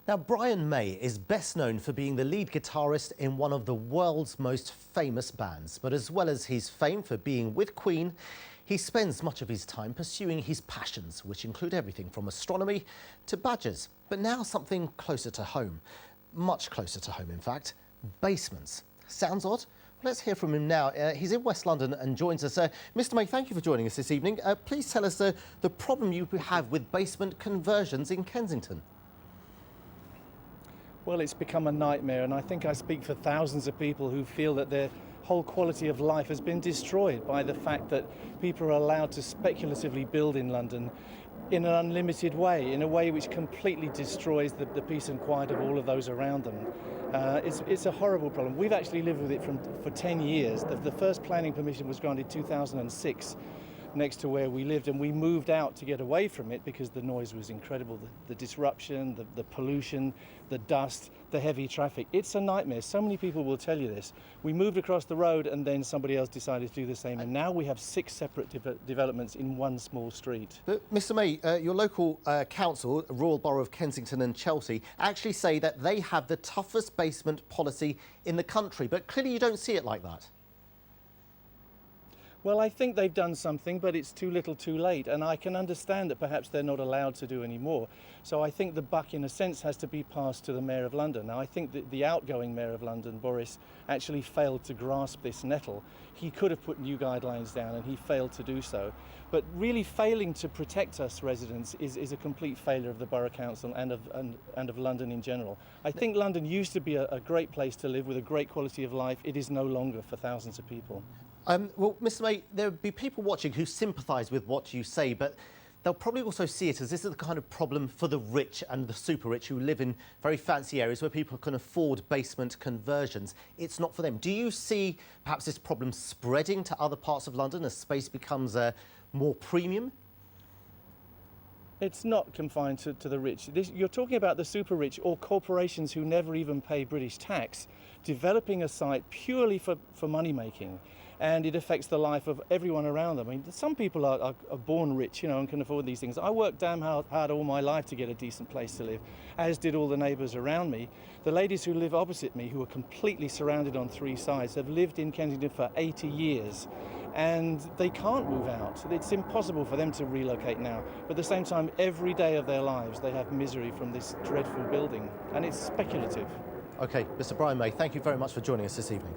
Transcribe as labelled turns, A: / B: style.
A: Now, Brian May is best known for being the lead guitarist in one of the world's most famous bands. But as well as his fame for being with Queen, he spends much of his time pursuing his passions, which include everything from astronomy to badgers. But now something closer to home, much closer to home, in fact, basements. Sounds odd? Let's hear from him now. He's in West London and joins us. Mr. May, thank you for joining us this evening. Please tell us the problem you have with basement conversions in Kensington.
B: Well, it's become a nightmare, and I think I speak for thousands of people who feel that their whole quality of life has been destroyed by the fact that people are allowed to speculatively build in London in an unlimited way, in a way which completely destroys the peace and quiet of all of those around them. It's a horrible problem. We've actually lived with it for 10 years. The first planning permission was granted 2006. Next to where we lived, and we moved out to get away from it because the noise was incredible, the disruption, the pollution, the dust, the heavy traffic. It's a nightmare. So many people will tell you this. We moved across the road and then somebody else decided to do the same, and now we have 6 separate developments in one small street.
A: But Mr. May, your local council, Royal Borough of Kensington and Chelsea, actually say that they have the toughest basement policy in the country, but clearly you don't see it like that.
B: Well, I think they've done something, but it's too little too late, and I can understand that perhaps they're not allowed to do any more. So I think the buck, in a sense, has to be passed to the Mayor of London. Now, I think that the outgoing Mayor of London, Boris, actually failed to grasp this nettle. He could have put new guidelines down, and he failed to do so. But really failing to protect us residents is a complete failure of the Borough Council and of London in general. I think London used to be a great place to live with a great quality of life. It is no longer for thousands of people.
A: Well, Mr. May, there'll be people watching who sympathise with what you say, but they'll probably also see it as this is the kind of problem for the rich and the super rich who live in very fancy areas where people can afford basement conversions. It's not for them. Do you see perhaps this problem spreading to other parts of London as space becomes more premium?
B: It's not confined to the rich. You're talking about the super rich or corporations who never even pay British tax, developing a site purely for money making. And it affects the life of everyone around them. I mean, some people are born rich, you know, and can afford these things. I worked damn hard all my life to get a decent place to live, as did all the neighbours around me. The ladies who live opposite me, who are completely surrounded on 3 sides, have lived in Kensington for 80 years. And they can't move out. It's impossible for them to relocate now. But at the same time, every day of their lives, they have misery from this dreadful building. And it's speculative.
A: OK, Mr. Brian May, thank you very much for joining us this evening.